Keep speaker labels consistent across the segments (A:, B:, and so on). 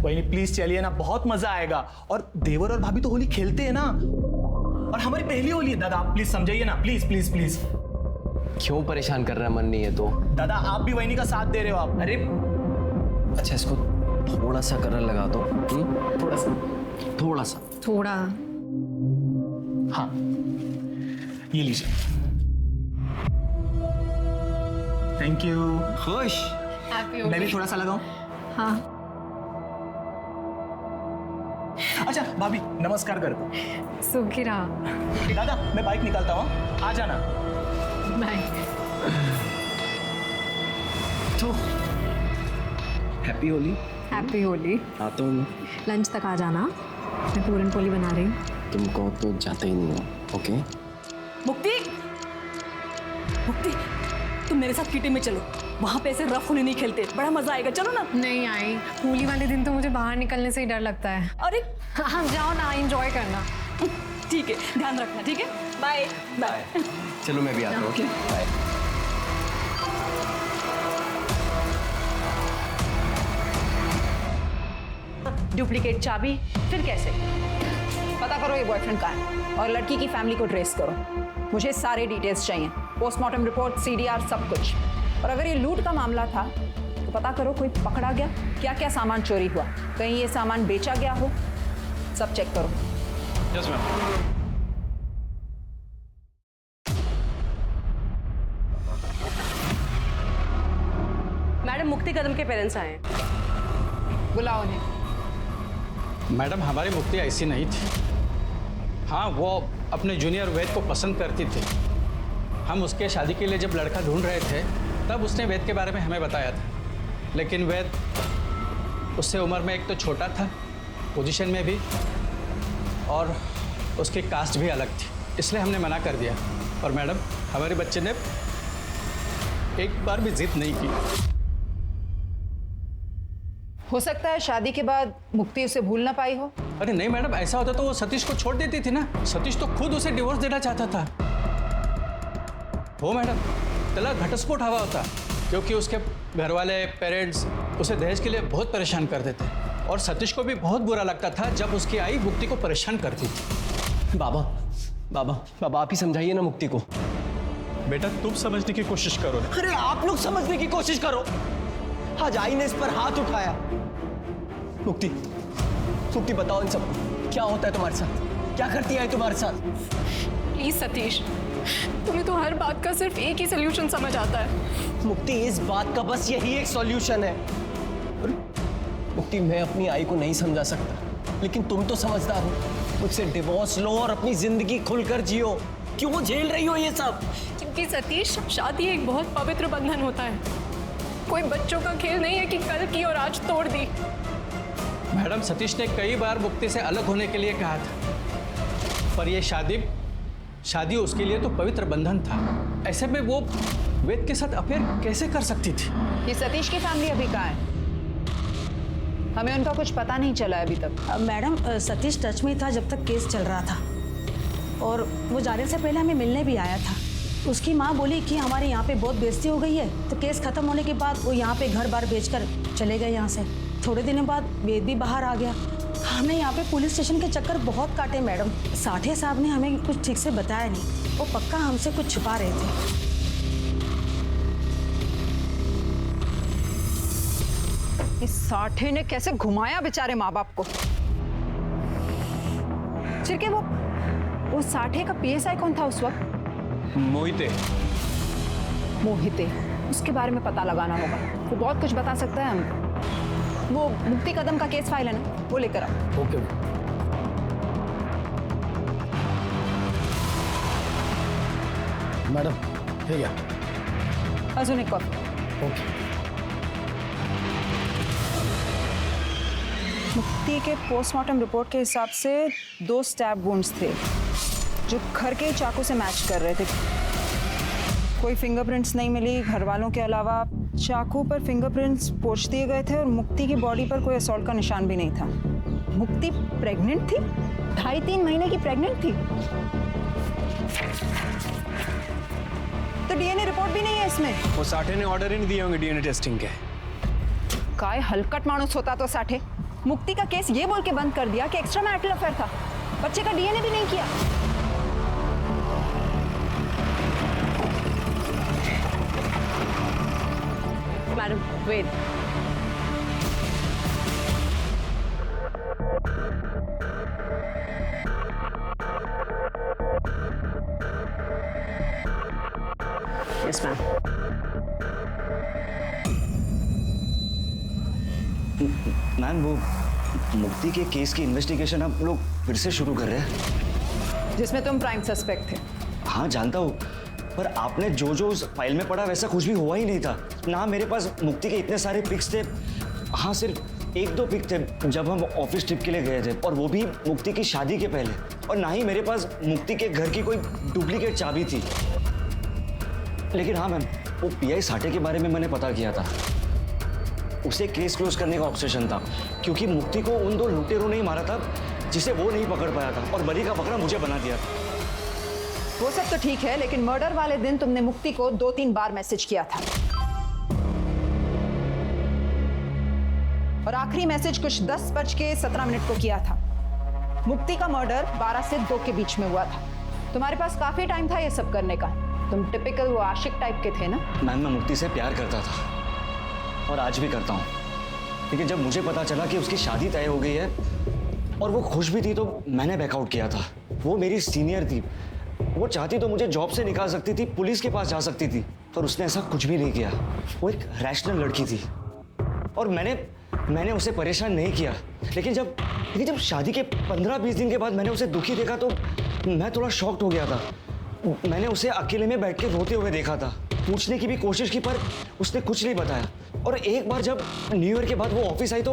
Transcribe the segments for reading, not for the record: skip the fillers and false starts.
A: वही प्लीज चलिए ना, बहुत मजा आएगा। और देवर और भाभी तो होली खेलते हैं ना, और हमारी पहली होली है दादा, प्लीज समझाइए ना, प्लीज प्लीज प्लीज।
B: क्यों परेशान कर रहा है? मन नहीं है तो
A: दादा आप भी वही का साथ दे रहे हो आप।
B: अरे अच्छा, इसको थोड़ा सा कलर लगा दो।
A: थोड़ा सा,
B: थोड़ा सा,
C: थोड़ा।
A: हाँ ये लीजिए, थैंक यू।
B: खुश।
C: हैप्पी
A: मैं भी थोड़ा सा लगाऊं?
C: हाँ।
A: अच्छा भाभी नमस्कार कर दो।
C: सुखी रहा।
A: दादा मैं बाइक निकालता हूँ, आ जाना।
C: बाय।
B: तो हैप्पी होली।
C: हैप्पी होली।
B: आता हूँ।
C: लंच तक आ जाना, मैं पूरन पोली बना रही हूँ।
B: तुम कहो तो जाते ही नहीं हो। ओके।
D: मुक्ति, मुक्ति तुम मेरे साथ किटी में चलो, वहां पे ऐसे रफ होली नहीं खेलते, बड़ा मजा आएगा, चलो ना।
C: नहीं आई, होली वाले दिन तो मुझे बाहर निकलने से ही डर लगता है।
D: अरे
C: हाँ जाओ ना, एंजॉय करना।
D: ठीक है, ध्यान रखना, ठीक है, बाय बाय।
B: चलो मैं भी आता हूँ। Okay bye.
D: डुप्लीकेट चाबी फिर कैसे? पता करो ये बॉयफ्रेंड कहाँ है और लड़की की फैमिली को ट्रेस करो। मुझे सारे डिटेल्स चाहिए, पोस्टमार्टम रिपोर्ट, सीडीआर, सब कुछ। और अगर ये लूट का मामला था तो पता करो कोई पकड़ा गया, क्या क्या सामान चोरी हुआ, कहीं ये सामान बेचा गया हो, सब चेक करो।
E: Yes ma'am.
D: मैडम मुक्ति कदम के पेरेंट्स आए हैं, बुलाओ उन्हें।
E: मैडम हमारी मुक्ति ऐसी नहीं थी। हाँ वो अपने जूनियर वेद को पसंद करती थी। हम उसके शादी के लिए जब लड़का ढूंढ रहे थे तब उसने वेद के बारे में हमें बताया था, लेकिन वेद उससे उम्र में एक तो छोटा था, पोजीशन में भी, और उसकी कास्ट भी अलग थी, इसलिए हमने मना कर दिया। और मैडम हमारे बच्चे ने एक बार भी जिद नहीं की।
D: हो सकता है शादी के बाद मुक्ति उसे भूल ना पाई हो।
E: अरे नहीं मैडम, ऐसा होता तो वो सतीश को छोड़ देती थी ना। सतीश तो खुद उसे डिवोर्स देना चाहता था। हो मैडम, तला घटस्फोट हवा होता, क्योंकि उसके घर वाले पेरेंट्स उसे दहेज के लिए बहुत परेशान कर देते, और सतीश को भी बहुत बुरा लगता था जब उसकी आई मुक्ति को परेशान करती थी।
B: बाबा बाबा बाबा आप ही समझाइए ना मुक्ति को।
E: बेटा तुम समझने की कोशिश करो।
B: अरे आप लोग समझने की कोशिश करो। आज आई ने इस पर हाथ उठाया। मुक्ति, मुक्ति बताओ इन सबको, क्या होता है तुम्हारे साथ? क्या करती है तुम्हारे साथ?
C: प्लीज सतीश, तुम्हें तो हर बात का सिर्फ एक ही सोल्यूशन समझ आता है।
B: मुक्ति, इस बात का बस यही एक सॉल्यूशन है। मुक्ति, मैं अपनी आई को नहीं समझा सकता, लेकिन तुम तो समझदार हो। मुझसे डिवोर्स लो और अपनी जिंदगी खुलकर जियो। क्यों झेल रही हो ये सब?
C: क्योंकि सतीश, शादी एक बहुत पवित्र बंधन होता है, कोई बच्चों का खेल नहीं है कि कल की और आज तोड़ दी।
E: मैडम सतीश ने कई बार मुक्ति से अलग होने के लिए कहा था, पर यह शादी उसके लिए तो पवित्र बंधन था। ऐसे में वो वेद के साथ अफेयर कैसे कर सकती थी?
D: ये सतीश की फैमिली अभी कहाँ है? हमें उनका कुछ पता नहीं चला है अभी तक।
F: मैडम सतीश टच में था जब तक केस चल रहा था, और वो जाने से पहले हमें मिलने भी आया था। उसकी माँ बोली कि हमारे यहाँ पे बहुत बेइज्जती हो गई है, तो केस खत्म होने के बाद वो यहाँ पे घर बार बेचकर चले गए यहाँ से। थोड़े दिनों बाद वेद भी बाहर आ गया। हमने यहाँ पे पुलिस स्टेशन के चक्कर बहुत काटे मैडम। साठे साहब ने हमें कुछ ठीक से बताया नहीं, वो पक्का हमसे कुछ छुपा रहे थे।
D: इस साठे ने कैसे घुमाया बेचारे माँ बाप को। चिरके, वो साठे का पीएसआई कौन था उस वक्त?
E: मोहिते।
D: मोहिते, उसके बारे में पता लगाना होगा, वो बहुत कुछ बता सकता है हमको। वो मुक्ति कदम का केस फाइल है ना, वो लेकर आओ।
B: ओके। मैडम ये क्या?
D: अजून एक कॉफी।
B: ओके।
D: मुक्ति के पोस्टमार्टम रिपोर्ट के हिसाब से 2 स्टैब वुंड्स थे जो घर के चाकू से मैच कर रहे थे। कोई फिंगरप्रिंट्स नहीं मिली घर वालों के अलावा। चाकू पर फिंगरप्रिंट्स पोंछ दिए गए थे और मुक्ति की बॉडी पर कोई असॉल्ट का निशान भी नहीं था। मुक्ति प्रेग्नेंट थी, 2.5-3 महीने की प्रेग्नेंट थी। तो डीएनए रिपोर्ट भी नहीं है इसमें।
B: वो साठे ने ऑर्डर ही नहीं दिए होंगे डीएनए टेस्टिंग के।
D: काय हलकट माणूस होता तो साठे। मुक्ति का केस ये बोल के बंद कर दिया कि एक्स्ट्रा मैरिटल अफेयर था, बच्चे का डीएनए भी नहीं किया।
C: Madam wait, yes ma'am.
G: Ma'am वो मुक्ति के केस की इन्वेस्टिगेशन आप लोग फिर से शुरू कर रहे हैं?
D: जिसमें तुम प्राइम सस्पेक्ट थे।
G: हाँ जानता हूँ, पर आपने जो उस फाइल में पढ़ा वैसा कुछ भी हुआ ही नहीं था ना। मेरे पास मुक्ति के इतने सारे पिक्स थे। हाँ सिर्फ 1-2 पिक थे जब हम ऑफिस ट्रिप के लिए गए थे, और वो भी मुक्ति की शादी के पहले। और ना ही मेरे पास मुक्ति के घर की कोई डुप्लीकेट चाबी थी। लेकिन हाँ मैम, वो पीआई साठे के बारे में मैंने पता किया था। उसे केस क्लोज करने का ऑब्सेशन था, क्योंकि मुक्ति को उन 2 लुटेरों ने ही मारा था जिसे वो नहीं पकड़ पाया था, और बली का बकरा मुझे बना दिया था।
D: वो सब तो ठीक है, लेकिन मर्डर वाले दिन तुमने मुक्ति को 2-3 बार मैसेज किया था, और आखिरी मैसेज कुछ 10:17 को किया था। मुक्ति का मर्डर 12 से 2 के बीच में हुआ था। तुम्हारे पास काफी टाइम था ये सब करने का। तुम टिपिकल वो आशिक टाइप के थे ना।
G: मैम मैं मुक्ति से प्यार करता था, और आज भी करता हूँ। लेकिन जब मुझे पता चला कि उसकी शादी तय हो गई है और वो खुश भी थी, तो मैंने बैकआउट किया था। वो मेरी सीनियर थी, वो चाहती तो मुझे जॉब से निकाल सकती थी, पुलिस के पास जा सकती थी, पर उसने ऐसा कुछ भी नहीं किया। वो एक रैशनल लड़की थी, और मैंने उसे परेशान नहीं किया। लेकिन जब शादी के 15-20 दिन के बाद मैंने उसे दुखी देखा तो मैं थोड़ा शॉक्ड हो गया था। मैंने उसे अकेले में बैठ के रोते हुए देखा था। पूछने की भी कोशिश की, पर उसने कुछ नहीं बताया। और एक बार जब न्यू ईयर के बाद वो ऑफिस आई तो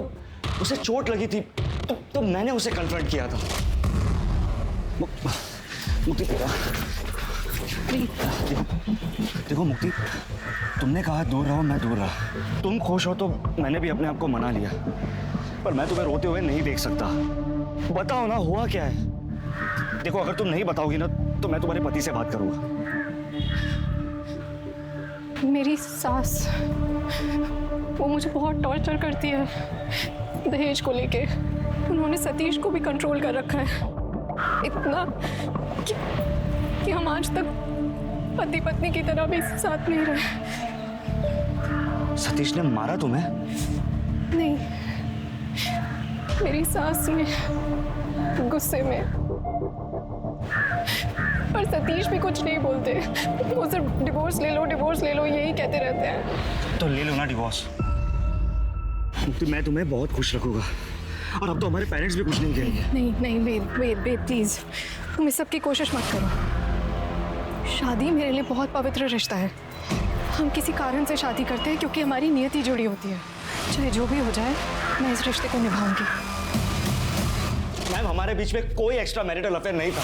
G: उसे चोट लगी थी, तो मैंने उसे कन्फ्रंट किया था। मुक्ति देखो मुक्ति, तुमने कहा दूर रहो, मैं दूर रहा। तुम खुश हो तो मैंने भी अपने आप को मना लिया, पर मैं तुम्हें रोते हुए नहीं देख सकता। बताओ ना, हुआ क्या है? देखो अगर तुम नहीं बताओगी ना तो मैं तुम्हारे पति से बात करूंगा।
C: मेरी सास, वो मुझे बहुत टॉर्चर करती है दहेज को लेके। उन्होंने सतीश को भी कंट्रोल कर रखा है, इतना कि हम आज तक पति पत्नी की तरह भी साथ नहीं रहे।
G: सतीश ने मारा तुम्हें?
C: नहीं, मेरी सास ने गुस्से में। पर सतीश भी कुछ नहीं बोलते, वो सिर्फ डिवोर्स ले लो यही कहते रहते हैं।
G: तो ले लो ना डिवोर्स। मुक्ति मैं तुम्हें बहुत खुश रखूंगा, और अब तो हमारे पेरेंट्स भी कुछ नहीं कहेंगे।
C: नहीं वेद प्लीज, तुम इस सब की कोशिश मत करो। शादी मेरे लिए बहुत पवित्र रिश्ता है। हम किसी कारण से शादी करते हैं क्योंकि हमारी नियति जुड़ी होती है। चाहे जो भी हो जाए, मैं इस रिश्ते को निभाऊंगी।
G: मैम हमारे बीच में कोई एक्स्ट्रा मैरिटल अफेयर नहीं था।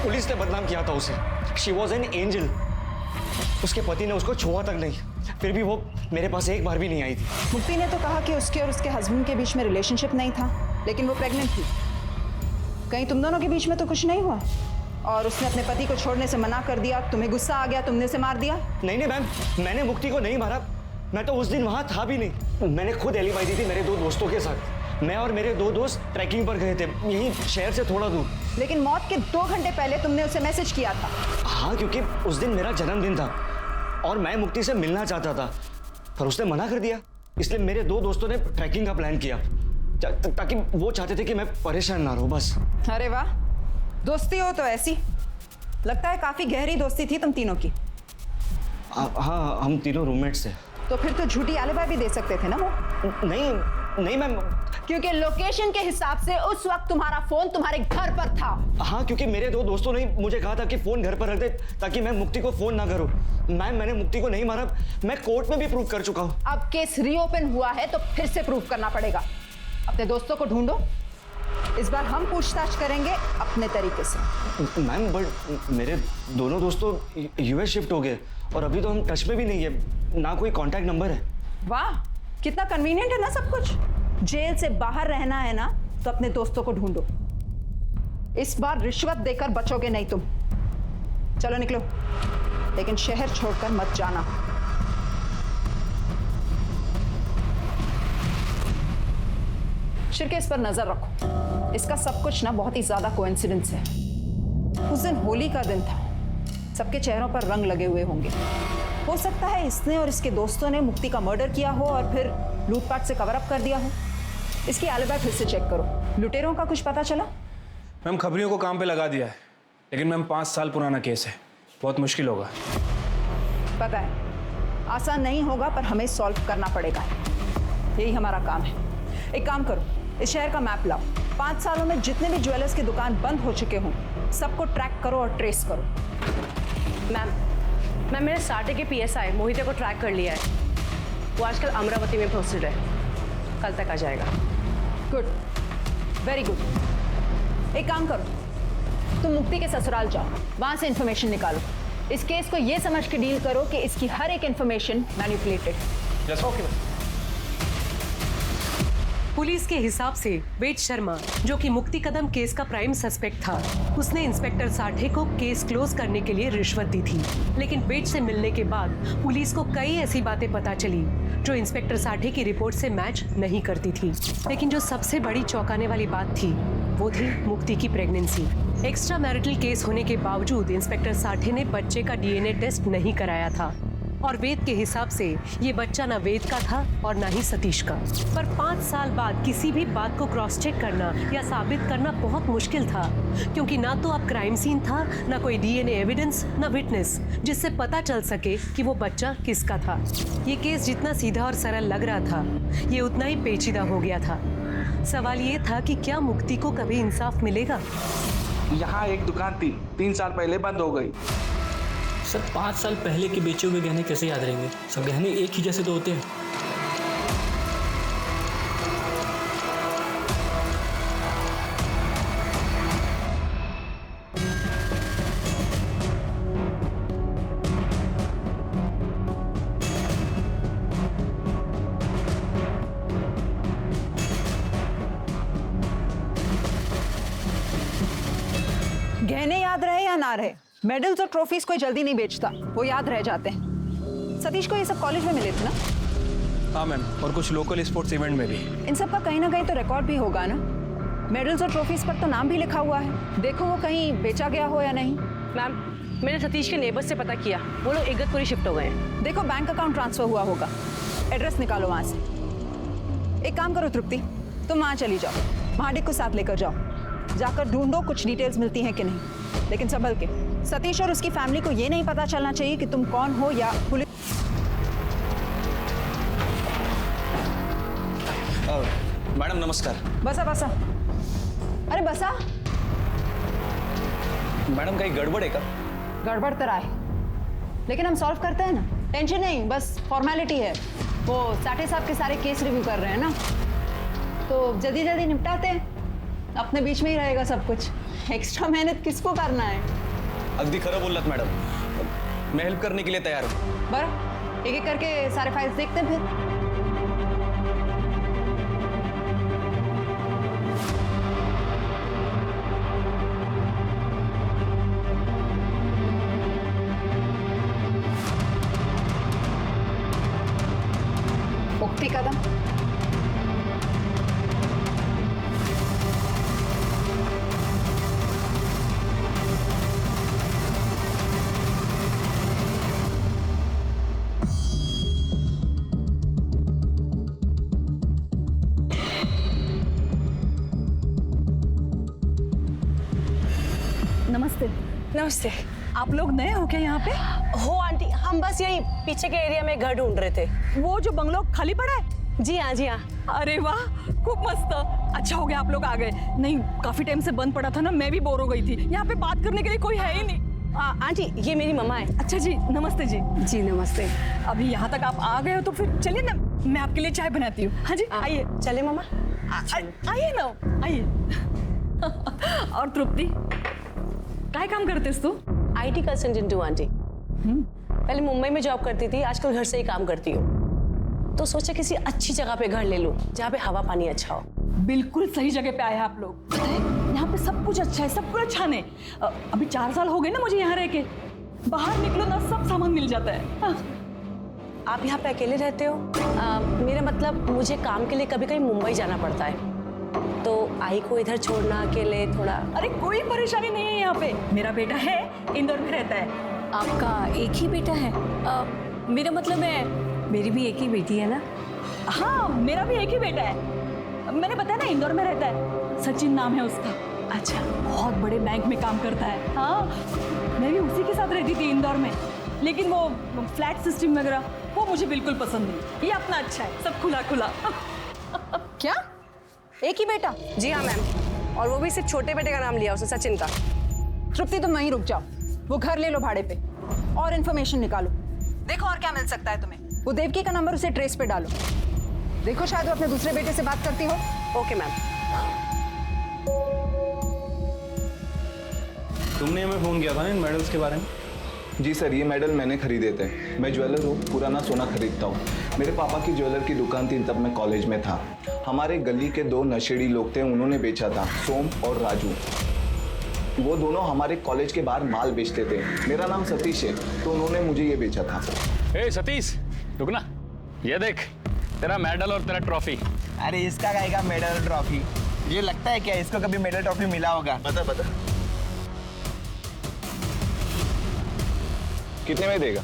G: पुलिस ने बदनाम किया था उसे। She was an angel. उसके पति ने उसको छुआ तक नहीं, फिर भी वो मेरे पास एक बार भी नहीं आई थी।
D: मुक्ति ने तो कहा कि उसके और उसके हस्बैंड के बीच में रिलेशनशिप नहीं था, लेकिन वो प्रेग्नेंट थी। कहीं तुम दोनों के बीच में तो कुछ नहीं हुआ? और उसने अपने पति को छोड़ने से मना कर दिया, तुम्हें गुस्सा आ गया, तुमने उसे मार दिया?
G: नहीं मैम, मैंने मुक्ति को नहीं मारा। मैं तो उस दिन वहां था भी नहीं। मैंने खुद एलिबाई दी थी मेरे 2 दोस्तों के साथ। मैं और मेरे 2 दोस्त ट्रैकिंग पर गए थे, यहीं शहर से थोड़ा दूर।
D: लेकिन मौत के 2 घंटे पहले तुमने उसे मैसेज किया था।
G: हाँ, क्योंकि उस दिन मेरा जन्मदिन था और मैं मुक्ति से मिलना चाहता था, पर उसने मना कर दिया। इसलिए मेरे 2 दोस्तों ने ट्रैकिंग का प्लान किया, ताकि वो चाहते थे कि मैं परेशान ना रहूं बस।
D: अरे वाह, दोस्ती हो तो ऐसी। लगता है काफी गहरी दोस्ती थी तुम तीनों की।
G: हाँ, हम तीनों रूममेट्स थे।
D: तो फिर तो झूठी एलिबाई भी दे सकते थे ना वो?
G: नहीं मैम,
D: क्योंकि लोकेशन के हिसाब से उस वक्त तुम्हारा फोन तुम्हारे घर पर था।
G: हाँ, क्योंकि मेरे 2 दोस्तों ने मुझे कहा था कि फोन घर पर रख दे ताकि मैं मुक्ति को फोन ना करूं। मैम मैंने मुक्ति को नहीं मारा, मैं कोर्ट में भी प्रूव कर चुका हूँ।
D: अब केस रीओपन हुआ है तो फिर से प्रूव करना पड़ेगा। अपने दोस्तों को ढूंढो, इस बार हम पूछताछ करेंगे अपने तरीके से।
G: मैम बट मेरे दोनों दोस्तों यूएस शिफ्ट हो गए और अभी तो हम टच में भी नहीं है, ना कोई कांटेक्ट नंबर है।
D: वाह, कितना कन्वीनियंट है ना सब कुछ। जेल से बाहर रहना है ना तो अपने दोस्तों को ढूंढो। इस बार रिश्वत देकर बचोगे नहीं तुम। चलो निकलो, लेकिन शहर छोड़कर मत जाना। शिर्के इस पर नजर रखो। इसका सब कुछ ना बहुत ही ज्यादा कोइंसिडेंस है। उस दिन होली का दिन था, सबके चेहरों पर रंग लगे हुए होंगे। हो सकता है इसने और इसके दोस्तों ने मुक्ति का मर्डर किया हो और फिर लूटपाट से कवर अप कर दिया हो। इसकी एलिबी फिर से चेक करो। लुटेरों का कुछ पता चला?
H: मैम खबरियों को काम पे लगा दिया है, लेकिन मैम 5 साल पुराना केस है, बहुत मुश्किल होगा।
D: पता है आसान नहीं होगा, पर हमें सॉल्व करना पड़ेगा। यही हमारा काम है। एक काम करो, इस शहर का मैप लाओ। 5 सालों में जितने भी ज्वेलर्स की दुकान बंद हो चुके हों, सबको ट्रैक करो और ट्रेस करो।
I: मैम मैंने साटे के PSI मोहिते को ट्रैक कर लिया है। वो आजकल अमरावती में पोस्टेड है, कल तक आ जाएगा।
D: Good, very good. एक काम करो, तुम मुक्ति के ससुराल जाओ, वहां से इंफॉर्मेशन निकालो। इस केस को ये समझ के डील करो कि इसकी हर एक इंफॉर्मेशन मैनिपुलेटेड।
H: ओके।
J: पुलिस के हिसाब से वेद शर्मा, जो कि मुक्ति कदम केस का प्राइम सस्पेक्ट था, उसने इंस्पेक्टर साठे को केस क्लोज करने के लिए रिश्वत दी थी। लेकिन वेद से मिलने के बाद पुलिस को कई ऐसी बातें पता चली जो इंस्पेक्टर साठे की रिपोर्ट से मैच नहीं करती थी। लेकिन जो सबसे बड़ी चौंकाने वाली बात थी वो थी मुक्ति की प्रेगनेंसी। एक्स्ट्रा मैरिटल केस होने के बावजूद इंस्पेक्टर साठे ने बच्चे का DNA टेस्ट नहीं कराया था और वेद के हिसाब से ये बच्चा ना वेद का था और ना ही सतीश का। पर 5 साल बाद किसी भी बात को क्रॉस चेक करना या साबित करना बहुत मुश्किल था, क्योंकि ना तो अब क्राइम सीन था, ना कोई DNA एविडेंस, ना विटनेस जिससे पता चल सके कि वो बच्चा किसका था। ये केस जितना सीधा और सरल लग रहा था, ये उतना ही पेचीदा हो गया था। सवाल ये था कि क्या मुक्ति को कभी इंसाफ मिलेगा?
K: यहाँ एक दुकान थी, 3 साल पहले बंद हो गई।
L: सर 5 साल पहले के बेचे हुए गहने कैसे याद रहेंगे? सब गहने एक ही जैसे तो होते हैं।
D: गहने याद रहे या ना रहे, मेडल्स और ट्रॉफीज कोई जल्दी नहीं बेचता, वो याद रह जाते हैं। सतीश को ये सब कॉलेज में मिले थे ना?
H: हाँ मैम, और कुछ लोकल स्पोर्ट्स इवेंट में भी।
D: इन सब का कहीं ना कहीं तो रिकॉर्ड भी होगा ना। मेडल्स और ट्रॉफीज पर तो नाम भी लिखा हुआ है। देखो वो कहीं बेचा गया हो या नहीं।
I: मैम मैंने सतीश के नेबर्स से पता किया, वो लोग इगतपुरी शिफ्ट हो गए हैं।
D: देखो बैंक अकाउंट ट्रांसफर हुआ होगा, एड्रेस निकालो वहां से। एक काम करो तृप्ति, तुम वहां चली जाओ, महाडिक को साथ लेकर जाओ, जाकर ढूंढो कुछ डिटेल्स मिलती हैं कि नहीं, लेकिन संभल के। सतीश और उसकी फैमिली को ये नहीं पता चलना चाहिए कि तुम कौन हो या पुलिस।
G: मैडम नमस्कार।
D: बसा बसा, अरे बसा।
G: मैडम कहीं गड़बड़ है क्या?
D: गड़बड़ तो है, लेकिन हम सॉल्व करते हैं ना, टेंशन नहीं, बस फॉर्मेलिटी है। वो साठे साहब के सारे केस रिव्यू कर रहे हैं ना, तो जल्दी जल्दी निपटाते हैं, अपने बीच में ही रहेगा सब कुछ। एक्स्ट्रा मेहनत किसको करना है?
G: अगदी खरं बोललात मैडम, मैं हेल्प करने के लिए तैयार हूँ।
D: बरं, एक एक करके सारे फाइल्स देखते हैं फिर। मुक्ति कदम,
C: नमस्ते।
I: नमस्ते।
C: आप लोग नए हो क्या यहाँ पे?
I: हो आंटी, हम बस यही पीछे के एरिया में घर ढूंढ रहे थे।
C: वो जो बंगलो खाली पड़ा है?
I: जी हाँ जी हाँ।
C: अरे वाह, खूब मस्त। अच्छा हो गया आप लोग आ गए, नहीं काफी टाइम से बंद पड़ा था ना, मैं भी बोर हो गई थी। यहाँ पे बात करने के लिए कोई है ही नहीं।
I: आंटी ये मेरी मम्मा है।
C: अच्छा जी, नमस्ते जी।
I: जी नमस्ते।
C: अभी यहाँ तक आप आ गए हो तो फिर चलिए ना, मैं आपके लिए चाय बनाती हूँ। हाँ जी आइए।
I: चले मम्मा।
C: आइए ना, आइए। और तृप्ति, क्या काम करतेस तू?
I: IT कंसल्टेंट हूँ आंटी। पहले मुंबई में जॉब करती थी, आजकल घर से ही काम करती हूँ। तो सोचा किसी अच्छी जगह पे घर ले लूँ जहाँ पे हवा पानी अच्छा हो।
C: बिल्कुल सही जगह पे आए हैं आप लोग। पता है, यहाँ पे सब कुछ अच्छा है, सब कुछ अच्छा नहीं। अभी 4 साल हो गए ना मुझे यहाँ रह के। बाहर निकलो ना, सब सामान मिल जाता है। हाँ।
I: आप यहाँ पे अकेले रहते हो? मेरा मतलब मुझे काम के लिए कभी कभी मुंबई जाना पड़ता है। आई को इधर छोड़ना अकेले थोड़ा।
F: अरे कोई परेशानी नहीं है यहाँ पे, मेरा बेटा है, इंदौर में रहता है।
C: आपका एक ही बेटा है? मेरा मतलब है मेरी भी एक ही बेटी है ना।
F: हाँ मेरा भी एक ही बेटा है, मैंने बताया ना इंदौर में रहता है, सचिन नाम है उसका।
C: अच्छा,
F: बहुत बड़े बैंक में काम करता है। हाँ मैं भी उसी के साथ रहती थी इंदौर में, लेकिन वो फ्लैट सिस्टम वगैरह वो मुझे बिल्कुल पसंद नहीं। ये अपना अच्छा है, सब खुला खुला।
D: क्या एक ही बेटा?
I: जी हाँ मैम, और वो भी सिर्फ छोटे बेटे का नाम लिया उसने, सचिन का।
D: तृप्ति तुम वहीं रुक जाओ, वो घर ले लो भाड़े पे और इन्फॉर्मेशन निकालो, देखो और क्या मिल सकता है तुम्हें। वो देवकी का नंबर उसे ट्रेस पे डालो, देखो शायद वो अपने दूसरे बेटे से बात करती हो।
I: Okay ma'am.
H: तुमने हमें फ़ोन किया था ना इन मेडल्स के बारे में?
K: जी सर, ये मेडल मैंने खरीदे थे। मैं ज्वेलर हूँ, पुराना सोना खरीदता हूँ। मेरे पापा की ज्वेलर की दुकान थी, तब मैं कॉलेज में था। हमारे गली के 2 नशेड़ी लोग थे, उन्होंने बेचा था, सोम और राजू। वो दोनों हमारे कॉलेज के बाहर माल बेचते थे। मेरा नाम सतीश है, तो उन्होंने मुझे ये बेचा था।
E: ए सतीश, रुकना, ये देख तेरा मेडल और तेरा ट्रॉफी।
A: अरे इसका गाएगा मेडल ट्रॉफी? ये लगता है क्या इसको कभी मेडल ट्रॉफी मिला होगा?
K: बता बता कितने में देगा?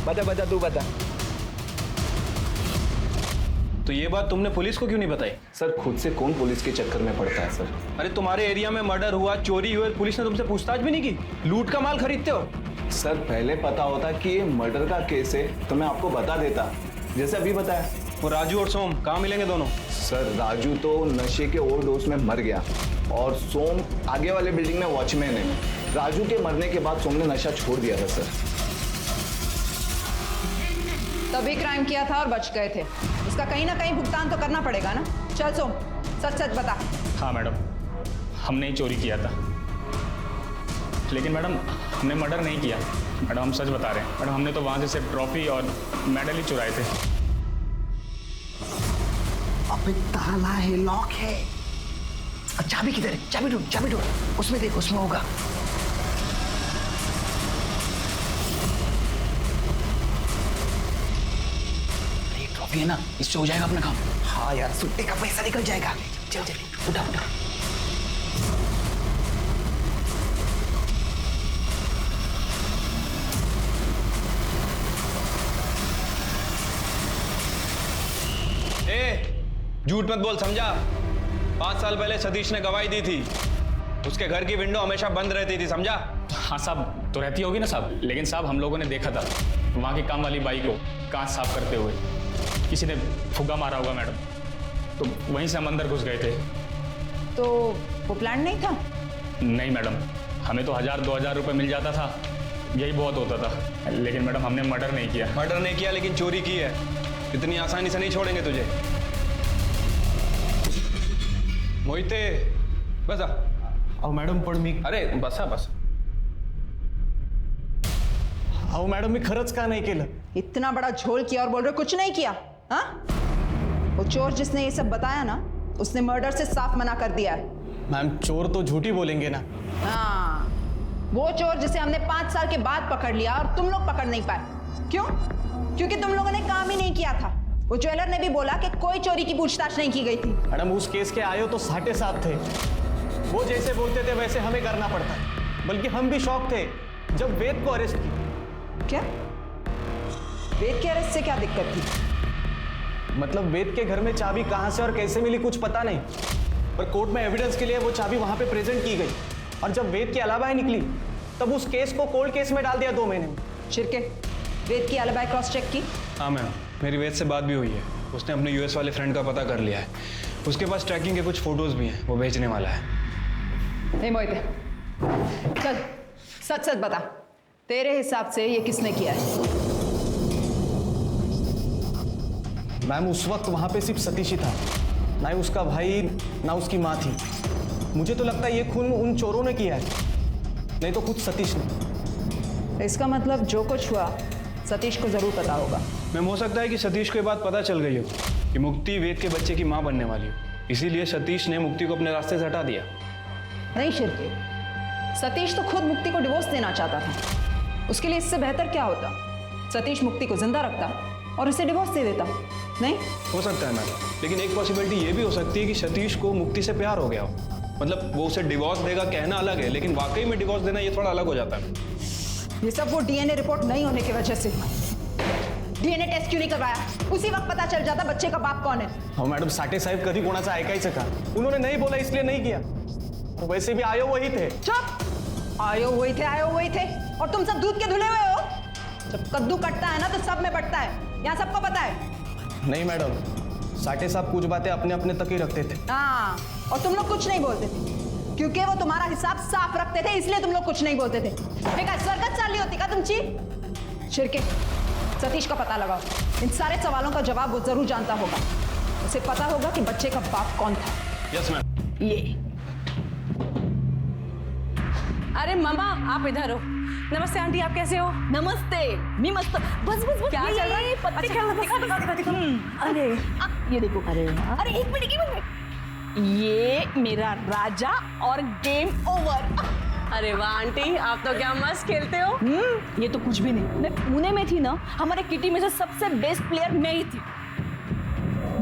A: बता बता, तू बता।
H: तो ये बात तुमने पुलिस को क्यों नहीं बताई?
K: सर खुद से कौन पुलिस के चक्कर में पड़ता है सर।
H: अरे तुम्हारे एरिया में मर्डर हुआ, चोरी हुई, पुलिस ने तुमसे पूछताछ भी नहीं की? लूट का माल खरीदते हो?
K: सर पहले पता होता कि ये मर्डर का केस है तो मैं आपको बता देता, जैसे अभी बताया।
H: वो राजू और सोम कहाँ मिलेंगे दोनों?
K: सर राजू तो नशे के ओवरडोज में मर गया और सोम आगे वाले बिल्डिंग में वॉचमैन है। राजू के मरने के बाद सोम ने नशा छोड़ दिया था सर।
D: तभी क्राइम किया था और बच गए थे, उसका कहीं ना कहीं भुगतान तो करना पड़ेगा ना। चल सोम सच सच बता।
L: हाँ मैडम, हमने ही चोरी किया था, लेकिन मैडम हमने मर्डर नहीं किया। मैडम हम सच बता रहे हैं मैडम, हमने तो वहाँ से सिर्फ ट्रॉफी और मेडल ही चुराए थे।
A: अबे ताला है, लॉक है। चाबी किधर है? चाबी ढूंढ, उसमें देख, उसमें होगा। ये ट्रॉफी है ना, इससे हो जाएगा अपना काम। हाँ यार, सुट्टे का पैसा निकल जाएगा। चल चल, उठा उठा।
H: झूठ मत बोल, समझा? 5 साल पहले सतीश ने गवाही दी थी, उसके घर की विंडो हमेशा बंद रहती थी, समझा?
L: हाँ साहब, तो रहती होगी ना साहब, लेकिन साहब हम लोगों ने देखा था वहाँ की काम वाली बाई को कांच साफ करते हुए किसी ने फुग्गा मारा होगा मैडम, तो वहीं से हम अंदर घुस गए थे।
D: तो वो प्लान नहीं था?
L: नहीं मैडम, हमें तो 1000-2000 रुपये मिल जाता था, यही बहुत होता था। लेकिन मैडम हमने मर्डर नहीं किया।
H: मर्डर नहीं किया लेकिन चोरी की है, इतनी आसानी से नहीं छोड़ेंगे तुझे। मोहिते बसा।
A: अब मैडम पण मी,
H: अरे बसा बसा।
A: अहो मॅडम मी खरंच का नाही केलं?
D: इतना बड़ा झोल किया और बोल रहे कुछ नहीं किया? हाँ, वो चोर जिसने ये सब बताया ना, उसने मर्डर से साफ मना कर दिया है।
A: मैम चोर तो झूठी बोलेंगे ना।
D: हाँ, वो चोर जिसे हमने 5 साल के बाद पकड़ लिया और तुम लोग पकड़ नहीं पाए। क्यों? क्योंकि तुम लोगों ने काम ही नहीं किया था। वो ज्वेलर ने भी बोला कि कोई चोरी की पूछताछ नहीं की गई थी।
A: मैडम उस केस के आयो तो 7.5 थे, वो जैसे बोलते थे वैसे हमें करना पड़ता, बल्कि हम भी शॉक थे जब वेद को अरेस्ट किया।
D: क्या? वेद के अरेस्ट से क्या दिक्कत थी?
A: मतलब वेद के घर में चाबी कहां से और कैसे मिली कुछ पता नहीं, पर कोर्ट में एविडेंस के लिए वो चाबी वहां पे प्रेजेंट की गई, और जब वेद की अलावा निकली तब उस केस को कोल्ड केस में डाल दिया 2 महीने में।
D: शिरके, वेद की अलिबाई क्रॉस चेक की?
H: हाँ मैम, मेरी वेद से बात भी हुई है, उसने अपने यूएस वाले फ्रेंड का पता कर लिया है, उसके पास ट्रैकिंग के कुछ फोटोज भी हैं, वो भेजने वाला है।
D: नहीं मोहिते, चल सच सच बता, तेरे हिसाब से ये किसने किया है?
A: मैम उस वक्त वहां पे सिर्फ सतीश ही था, ना ही उसका भाई ना उसकी माँ थी। मुझे तो लगता है ये खून उन चोरों ने किया है, नहीं तो खुद सतीश ने।
D: इसका मतलब जो कुछ हुआ सतीश को जरूर पता होगा।
H: मैम हो सकता है कि सतीश को ये बात पता चल गई हो कि मुक्ति वेद के बच्चे की माँ बनने वाली हो, इसीलिए सतीश ने मुक्ति को अपने रास्ते से हटा दिया।
D: नहीं शिरके, सतीश तो खुद मुक्ति को डिवोर्स देना चाहता था। उसके लिए इससे बेहतर क्या होता? सतीश मुक्ति को जिंदा रखता और उसे डिवोर्स दे देता। नहीं
H: हो सकता है मैम, लेकिन एक पॉसिबिलिटी ये भी हो सकती है कि सतीश को मुक्ति से प्यार हो गया हो। मतलब वो उसे डिवोर्स देगा कहना अलग है, लेकिन वाकई में डिवोर्स देना ये थोड़ा अलग हो जाता है।
D: ये सब वो डीएनए रिपोर्ट नहीं होने की वजह से। डीएनए टेस्ट क्यों नहीं करवाया? उसी वक्त पता चल जाता बच्चे का बाप कौन है।
A: हाँ मैडम, साठे साहेब कधी कोणाचा ऐकायचं का? उन्होंने नहीं बोला इसलिए नहीं किया। वैसे भी आयो वही थे।
D: चुप! आयो वही थे और तुम सब दूध के धुले हुए हो। जब कद्दू कटता है ना तो सब में बटता है, यहाँ सबको पता है।
A: नहीं मैडम, साठे साहब कुछ बातें अपने अपने तक ही रखते थे।
D: हाँ, और तुम लोग कुछ नहीं बोलते थे क्योंकि वो तुम्हारा हिसाब साफ रखते थे, इसलिए तुम लोग कुछ नहीं बोलते थे। देखा स्वर्गत चाली होती का तुमची? शिरके, सतीश का पता लगाओ। इन सारे सवालों का जवाब वो जरूर जानता होगा। उसे पता होगा कि बच्चे का बाप कौन था।
H: Yes ma'am.
D: ये
I: अरे मामा, आप इधर हो। नमस्ते आंटी, आप कैसे हो?
M: नमस्ते, मी मस्त। बस
I: क्या चल रहा है?
M: पत्ते
I: अच्छा, दिखा।
M: अरे ये देखो। अरे एक मिनट। ये मेरा राजा और गेम ओवर।
I: अरे वाह आंटी, आप तो क्या मस्त खेलते हो।
M: ये तो कुछ भी नहीं। मैं पुणे में थी ना, हमारे किटी में से सबसे बेस्ट प्लेयर मैं ही थी।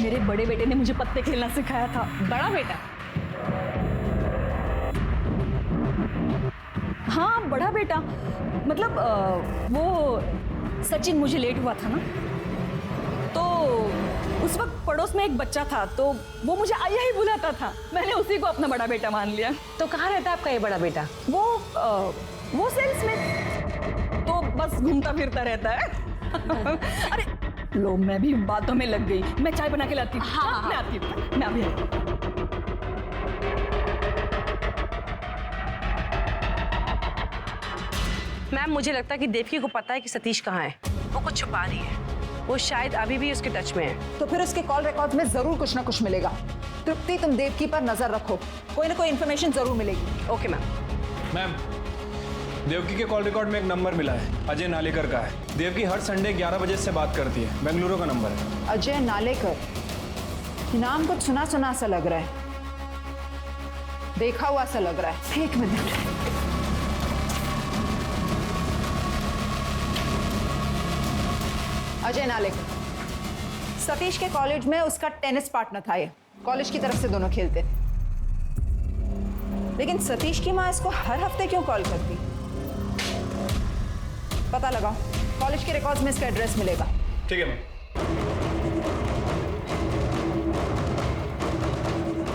M: मेरे बड़े बेटे ने मुझे पत्ते खेलना सिखाया था।
I: बड़ा बेटा?
M: हाँ, बड़ा बेटा। मतलब वो सचिन मुझे लेट हुआ था ना, तो उस वक्त पड़ोस में एक बच्चा था, तो वो मुझे आया ही बुलाता था। मैंने उसी को अपना बड़ा बेटा मान लिया।
I: तो कहाँ रहता है आपका ये बड़ा बेटा?
M: वो सेल्स में, तो बस घूमता फिरता रहता है। अरे लो, मैं भी बातों में लग गई। मैं चाय बना के लाती हूँ।
I: हाँ,
M: मैं आती हूँ। मैं अभी आती हूँ।
I: मैम, मुझे लगता है कि देवकी को पता है कि सतीश कहाँ है। वो कुछ छुपा रही है। वो शायद अभी भी उसके टच में है।
D: तो फिर उसके कॉल रिकॉर्ड में जरूर कुछ ना कुछ मिलेगा। तृप्ति, तुम देवकी पर नजर रखो, कोई ना कोई इन्फॉर्मेशन जरूर मिलेगी।
I: Okay ma'am.
H: मैम, देवकी के कॉल रिकॉर्ड में एक नंबर मिला है, अजय नालेकर का है। देवकी हर संडे 11 बजे से बात करती है। बेंगलुरु का नंबर है।
D: अजय नालेकर, नाम कुछ सुना सुना सा लग रहा है, देखा हुआ सा लग रहा है। एक मिनट। अजय नालेकर, सतीश के कॉलेज में उसका टेनिस पार्टनर था। ये कॉलेज की तरफ से दोनों खेलते थे। लेकिन सतीश की माँ इसको हर हफ्ते क्यों कॉल करती? पता लगाओ, कॉलेज के रिकॉर्ड्स में इसका एड्रेस मिलेगा।
H: ठीक है ma'am.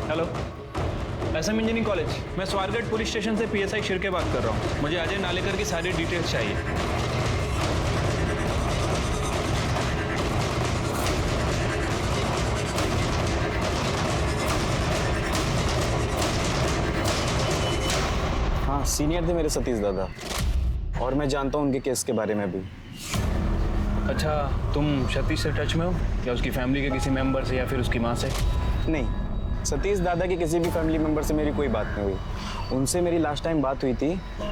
H: Hello, SM engineering college. मैं स्वारगढ़ पुलिस स्टेशन से PSI शिरके बात कर रहा हूँ। मुझे अजय नालेकर की सारी डिटेल्स चाहिए।
G: हाँ, सीनियर थे मेरे सतीश दादा, और मैं जानता हूँ उनके केस के बारे में भी।
H: अच्छा, तुम सतीश से टच में हो या उसकी फैमिली के किसी मेंबर से या फिर उसकी माँ से?
G: नहीं, सतीश दादा की किसी भी फैमिली मेंबर से मेरी कोई बात नहीं हुई। उनसे मेरी लास्ट टाइम बात हुई थी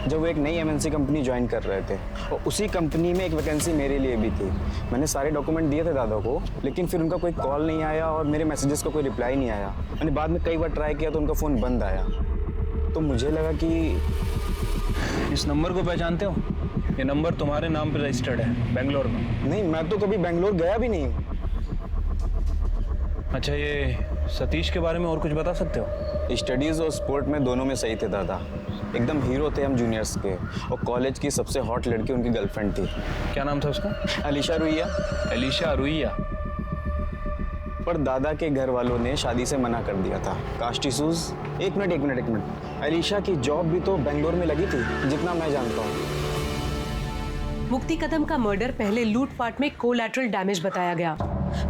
G: जब वो एक नई MNC कंपनी ज्वाइन कर रहे थे, और उसी कंपनी में एक वैकेंसी मेरे लिए भी थी। मैंने सारे डॉक्यूमेंट दिए थे दादा को, लेकिन फिर उनका कोई कॉल नहीं आया और मेरे मैसेजेस का कोई रिप्लाई नहीं आया। मैंने बाद में कई बार ट्राई किया तो उनका फ़ोन बंद आया। तो मुझे लगा कि
H: इस नंबर को पहचानते हो? ये नंबर तुम्हारे नाम पर रजिस्टर्ड है बेंगलोर में।
G: नहीं, मैं तो कभी बेंगलोर गया भी नहीं हूँ।
H: अच्छा, ये सतीश के बारे में और कुछ बता सकते हो?
G: स्टडीज़ और स्पोर्ट में दोनों में सही थे दादा, एकदम हीरो थे हम जूनियर्स के। और कॉलेज की सबसे हॉट लड़की उनकी गर्लफ्रेंड थी।
H: क्या नाम था उसका?
G: अलीशा रुइया।
H: एलिशा रुइया।
G: पर दादा के घर वालों ने शादी से मना कर दिया था। Caste issues. एक मिनट। अलीशा की जॉब भी तो बेंगलोर में लगी थी, जितना मैं जानता हूँ।
J: मुक्ति कदम का मर्डर पहले लूटपाट में कोलैटरल डैमेज बताया गया,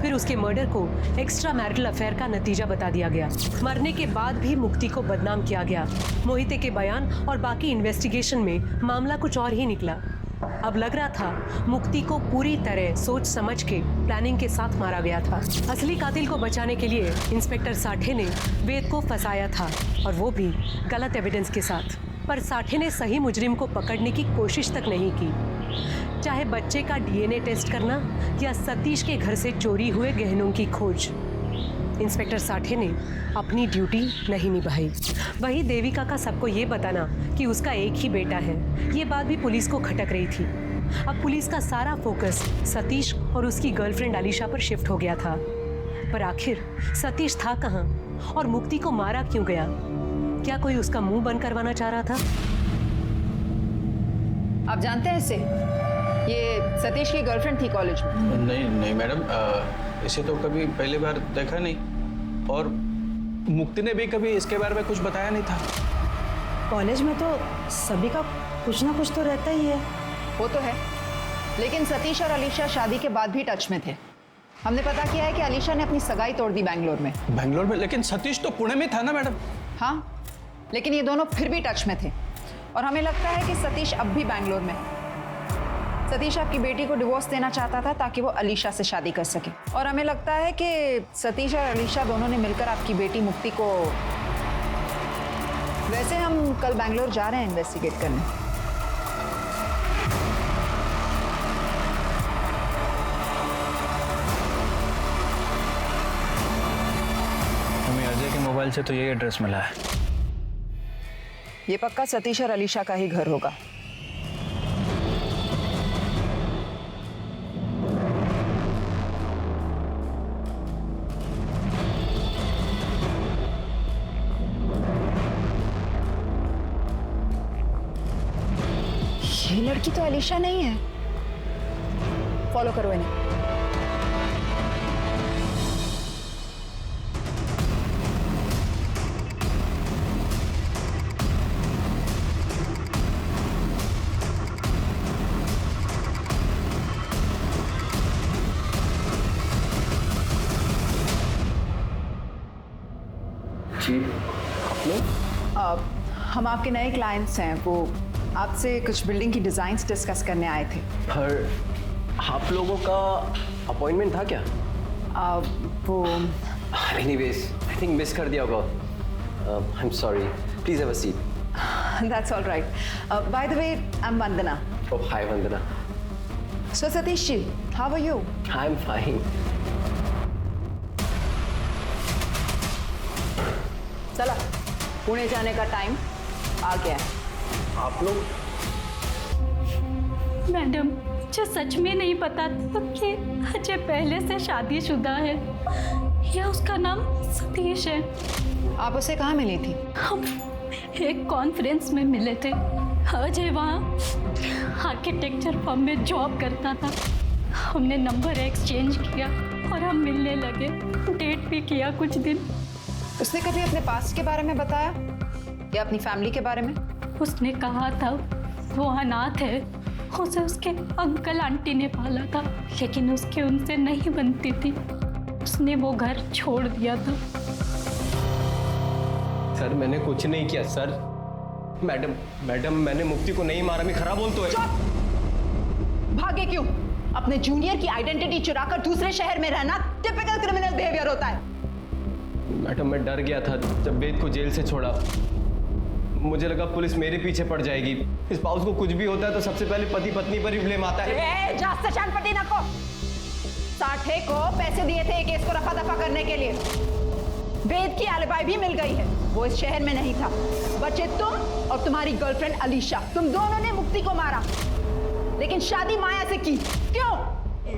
J: फिर उसके मर्डर को एक्स्ट्रा मैरिटल अफेयर का नतीजा बता दिया गया। मरने के बाद भी मुक्ति को बदनाम किया गया। मोहिते के बयान और बाकी इन्वेस्टिगेशन में मामला कुछ और ही निकला। अब लग रहा था मुक्ति को पूरी तरह सोच समझ के प्लानिंग के साथ मारा गया था। असली कातिल को बचाने के लिए इंस्पेक्टर साठे ने वेद को फंसाया था, और वो भी गलत एविडेंस के साथ। पर साठे ने सही मुजरिम को पकड़ने की कोशिश तक नहीं की, चाहे बच्चे का DNA टेस्ट करना या सतीश के घर से चोरी हुए गहनों की खोज। इंस्पेक्टर साठे ने अपनी ड्यूटी नहीं निभाई। वही देविका का सबको ये बताना कि उसका एक ही बेटा है, ये बात भी पुलिस को खटक रही थी। अब पुलिस का सारा फोकस सतीश और उसकी गर्लफ्रेंड अलीशा पर शिफ्ट हो गया था। पर आखिर सतीश था कहाँ और मुक्ति को मारा क्यों गया? क्या कोई उसका मुंह बंद करवाना चाह रहा था?
D: आप जानते हैं इसे? ये सतीश की गर्लफ्रेंड थी कॉलेज में।
E: नहीं मैडम, इसे तो कभी पहली बार देखा नहीं और मुक्ति ने भी कभी इसके बारे में कुछ बताया नहीं था।
F: कॉलेज में तो सभी का कुछ ना कुछ तो रहता ही है।
D: वो तो है, लेकिन सतीश और अलीशा शादी के बाद भी टच में थे। हमने पता किया है कि अलीशा ने अपनी सगाई तोड़ दी बैंगलोर में।
E: बैंगलोर में? लेकिन सतीश तो पुणे में था ना मैडम।
D: हाँ, लेकिन ये दोनों फिर भी टच में थे और हमें लगता है कि सतीश अब भी बैंगलोर में। सतीश आपकी बेटी को डिवोर्स देना चाहता था ताकि वो अलीशा से शादी कर सके, और हमें लगता है कि सतीश और अलीशा दोनों ने मिलकर आपकी बेटी मुक्ति को। वैसे हम कल बैंगलोर जा रहे हैं इन्वेस्टिगेट करने।
E: हमें अजय के मोबाइल से तो यही एड्रेस मिला है।
D: ये पक्का सतीश और अलीशा का ही घर होगा। ये लड़की तो अलीशा नहीं है। फॉलो करो इन्हें।
B: जी, आप लोग?
D: हम आपके नए क्लाइंट्स हैं। वो आपसे कुछ बिल्डिंग की डिजाइन्स डिस्कस करने आए थे।
B: पर आप लोगों का अपॉइंटमेंट था क्या?
D: वो
B: एनीवेज, आई थिंक मिस कर दिया होगा। I am sorry, please have a seat.
D: That's all right. By the way, I am Vandana.
B: Oh, hi Vandana.
D: So Satish ji, how are you?
B: I am fine.
D: चला, पुणे जाने का टाइम आ गया है।
B: आप लोग?
M: मैडम, मुझे सच में नहीं पता था कि अजय पहले से शादीशुदा है या उसका नाम सतीश है।
D: आप उसे कहाँ मिली थी?
M: हम एक कॉन्फ्रेंस में मिले थे। अजय वहाँ आर्किटेक्चर फर्म में जॉब करता था। हमने नंबर एक्सचेंज किया और हम मिलने लगे। डेट भी किया कुछ दिन।
D: उसने कभी अपने पास्ट के बारे में बताया या अपनी फैमिली के बारे में?
M: उसने कहा था वो अनाथ है, उसे उसके अंकल आंटी ने पाला था, लेकिन उसके उनसे नहीं बनती थी। उसने वो घर छोड़ दिया था।
B: सर, मैंने कुछ नहीं किया सर। मैडम, मैंने मुक्ति को नहीं मारा। मैं खराब बोल तो है।
D: भागे क्यों? अपने जूनियर की आइडेंटिटी चुराकर दूसरे शहर में रहना टिपिकल क्रिमिनल बिहेवियर होता है।
B: मैडम, मैं डर गया था जब वेद को जेल से छोड़ा। मुझे लगा पुलिस मेरे पीछे पड़ जाएगी। इस पाउस को कुछ भी होता है तो सबसे पहले पति पत्नी पर ही ब्लेम आता है।
D: पटीना को साठे को पैसे दिए थे केस को रफा दफा करने के लिए। वेद की एलिबाई भी मिल गई है। वो इस शहर में नहीं था। बचे तुम और तुम्हारी गर्लफ्रेंड अलीशा। तुम दोनों ने मुक्ति को मारा, लेकिन शादी माया से की। क्यों?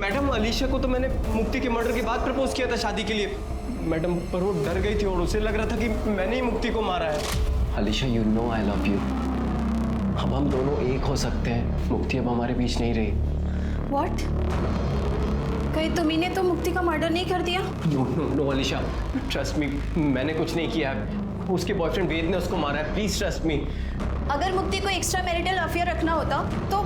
B: मैडम, अलीशा को तो मैंने मुक्ति के मर्डर के बाद प्रपोज किया था शादी के लिए। मैडम, पर वो डर गई थी और उसे लग रहा था कि मैंने ही मुक्ति को मारा है। Alisha, you know I love you. अब हम दोनों एक हो सकते हैं। मुक्ति अब हमारे बीच नहीं रही।
C: व्हाट? कहीं तुम्ही तो मुक्ति का मर्डर नहीं कर दिया?
B: No no no Alisha, trust me, मैंने कुछ नहीं किया है। उसके बॉयफ्रेंड वेद ने उसको मारा है। Please trust me.
C: अगर मुक्ति को एक्स्ट्रा मैरिटल अफेयर रखना होता तो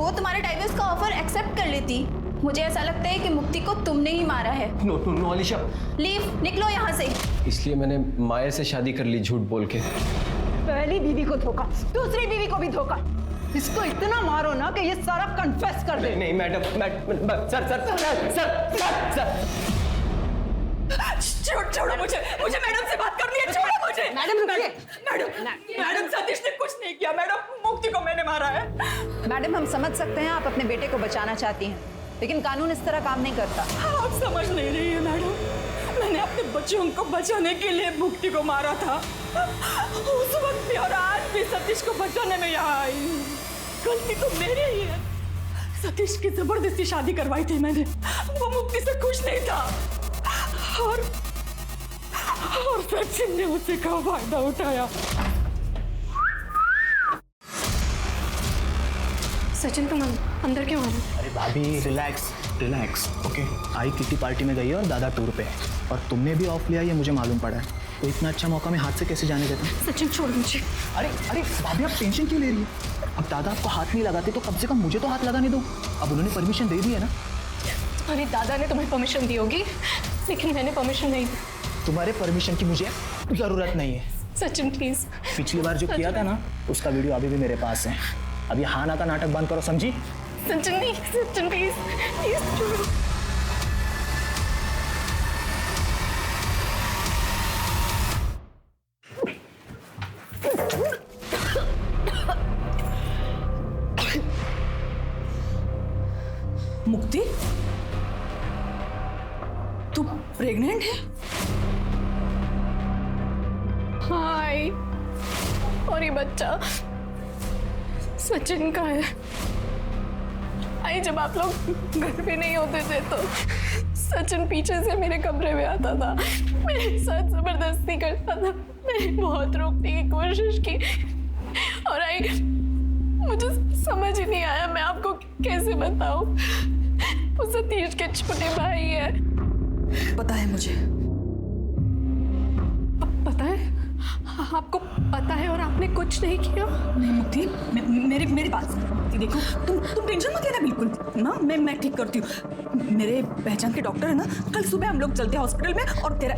C: वो तुम्हारे डाइवोर्स का ऑफर एक्सेप्ट कर लेती। मुझे ऐसा लगता है कि मुक्ति को तुमने ही मारा है।
B: No no no Alisha,
C: leave, निकलो यहाँ से।
B: इसलिए मैंने माया से शादी कर ली झूठ बोल के।
D: पहली बीवी को धोखा, दूसरी बीवी को भी धोखा। इसको इतना मारो ना कि ये सारा कन्फेस कर दे।
B: नहीं मैडम, सर
M: छोड़ो मुझे मैडम से बात करनी है। छोड़ो मुझे। मैडम सतीश ने कुछ नहीं किया। मैडम, मुक्ति को मैंने मारा है।
D: मैडम, हम समझ सकते हैं आप अपने बेटे को बचाना चाहती हैं, लेकिन कानून इस तरह काम नहीं करता।
M: आप समझ नहीं रही है मैडम। मैंने अपने बच्चों को बचाने के लिए मुक्ति को मारा था। उस वक्त भी और आज भी सतीश को बचाने में यहाँ आई। गलती तो मेरी ही है। सतीश की जबरदस्ती शादी करवाई थी मैंने। वो मुक्ति से खुश नहीं था और सचिन ने उसे का फायदा उठाया।
C: सचिन तुम अंदर क्यों आ रहे हो?
A: अरे भाभी रिलैक्स रिलैक्स, ओके। आई किटी पार्टी में गई है और दादा टूर पे है, और तुमने भी ऑफ लिया ये मुझे मालूम पड़ा है। तो इतना अच्छा मौका मैं हाथ से कैसे जाने देता हूँ?
C: सचिन छोड़ मुझे।
A: अरे अरे भाभी आप टेंशन क्यों ले रही है? अब दादा आपको हाथ नहीं लगाते तो कम से कम मुझे तो हाथ लगाने दो। अब उन्होंने परमिशन दे दी है ना।
C: तुम्हारे दादा ने तुम्हें परमिशन दी होगी, लेकिन मैंने परमिशन नहीं दी।
A: तुम्हारे परमिशन की मुझे ज़रूरत नहीं है।
C: सचिन प्लीज।
A: पिछली बार जो किया था ना, उसका वीडियो अभी भी मेरे पास है। अब ये हाँ ना का नाटक बंद करो, समझी?
C: सचिन नहीं, सचिन प्लीज प्लीज छोड़ो।
M: मुक्ति, तू प्रेग्नेंट है?
C: हाय, और ये बच्चा सचिन का है। आई जब आप लोग घर पे नहीं होते थे तो सचिन पीछे से मेरे कमरे में आता था, मेरे साथ जबरदस्ती करता था। मैंने बहुत रोकने की कोशिश की और आई मुझे समझ ही नहीं आया मैं आपको कैसे बताऊं। वो सतीश के छोटे भाई है।
M: पता है मुझे।
C: पता है? आपको पता है और आपने कुछ नहीं किया?
M: नहीं मुक्ति, मेरी बात सुनो मुक्ति। देखो तुम टेंशन मत लेना बिल्कुल ना, मैं ठीक करती हूँ। मेरे पहचान के डॉक्टर है ना, कल सुबह हम लोग चलते हैं हॉस्पिटल में और तेरा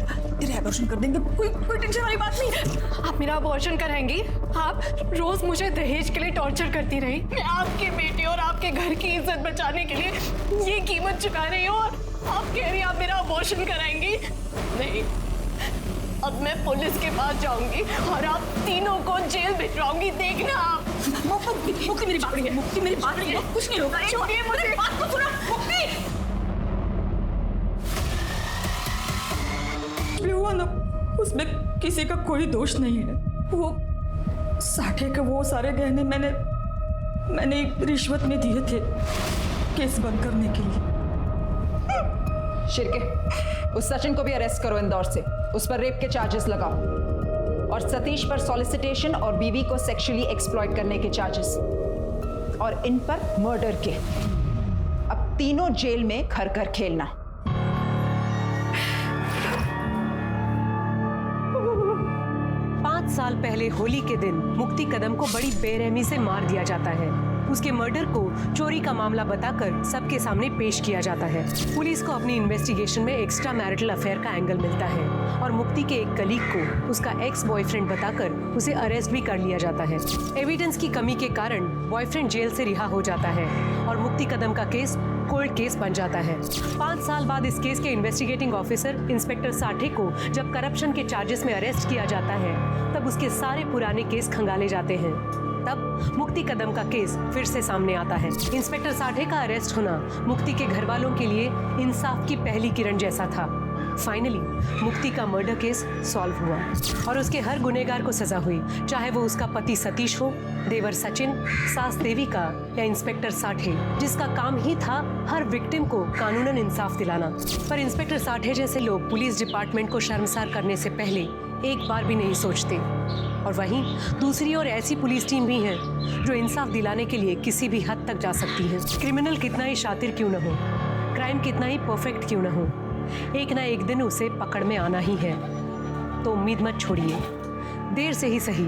M: एबॉर्शन कर देंगे। कोई टेंशन वाली बात नहीं है।
C: आप मेरा अबॉर्शन कराएंगी? आप रोज मुझे दहेज के लिए टॉर्चर करती रही। मैं आपके बेटे और आपके घर की इज्जत बचाने के लिए ये कीमत चुका रही हूँ और आप कह रही आप मेरा अबॉर्शन कराएंगी? नहीं, अब मैं पुलिस के पास जाऊंगी और आप तीनों को जेल भिजवाऊंगी। देखना आप।
M: मुक्ति मेरी बात है, मुक्ति मेरी बात है, कुछ नहीं होगा।
C: छोड़िए मुझे,
M: बात को सुनो मुक्ति। जो हुआ ना, उसमें किसी का कोई दोष नहीं है। वो साठे के वो सारे गहने मैंने रिश्वत में दिए थे केस बंद करने के लिए।
D: शिर्के, उस सचिन को भी अरेस्ट करो इंदौर से। उस पर रेप के चार्जेस लगाओ और सतीश पर सॉलिसिटेशन और बीवी को सेक्सुअली एक्सप्लॉइट करने के चार्जेस, और इन पर मर्डर के। अब तीनों जेल में घर घर खेलना।
J: साल पहले होली के दिन मुक्ति कदम को बड़ी बेरहमी से मार दिया जाता है। उसके मर्डर को चोरी का मामला बताकर सबके सामने पेश किया जाता है। पुलिस को अपनी इन्वेस्टिगेशन में एक्स्ट्रा मैरिटल अफेयर का एंगल मिलता है और मुक्ति के एक कलीग को उसका एक्स बॉयफ्रेंड बताकर उसे अरेस्ट भी कर लिया जाता है। एविडेंस की कमी के कारण बॉयफ्रेंड जेल से रिहा हो जाता है और मुक्ति कदम का केस कोल्ड केस बन जाता है। 5 साल बाद इस केस के इन्वेस्टिगेटिंग ऑफिसर इंस्पेक्टर साठे को जब करप्शन के चार्जेस में अरेस्ट किया जाता है, तब उसके सारे पुराने केस खंगाले जाते हैं। तब मुक्ति कदम का केस फिर से सामने आता है। इंस्पेक्टर साठे का अरेस्ट होना मुक्ति के घर वालों के लिए इंसाफ की पहली किरण जैसा था। फाइनली मुक्ति का मर्डर केस सॉल्व हुआ और उसके हर गुनहगार को सजा हुई, चाहे वो उसका पति सतीश हो, देवर सचिन, सास देविका या इंस्पेक्टर साठे, जिसका काम ही था हर विक्टिम को कानूनन इंसाफ दिलाना। पर इंस्पेक्टर साठे जैसे लोग पुलिस डिपार्टमेंट को शर्मसार करने से पहले एक बार भी नहीं सोचते। और वहीं दूसरी ओर ऐसी पुलिस टीम भी है जो इंसाफ दिलाने के लिए किसी भी हद तक जा सकती है। क्रिमिनल कितना ही शातिर क्यों न हो, क्राइम कितना ही परफेक्ट क्यों न हो, एक ना एक दिन उसे पकड़ में आना ही है। तो उम्मीद मत छोड़िए, देर से ही सही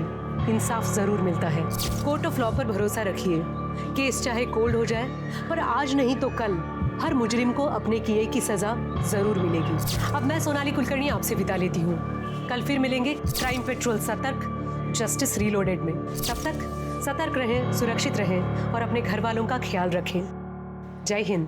J: इंसाफ जरूर मिलता है। कोर्ट ऑफ लॉ पर भरोसा रखिए। केस चाहे कोल्ड हो जाए, पर आज नहीं तो कल हर मुजरिम को अपने किए की सजा जरूर मिलेगी। अब मैं सोनाली कुलकर्णी आपसे विदा लेती हूँ। कल फिर मिलेंगे क्राइम पेट्रोल सतर्क जस्टिस रीलोडेड में। तब तक सतर्क रहें, सुरक्षित रहें और अपने घर वालों का ख्याल रखें। जय हिंद।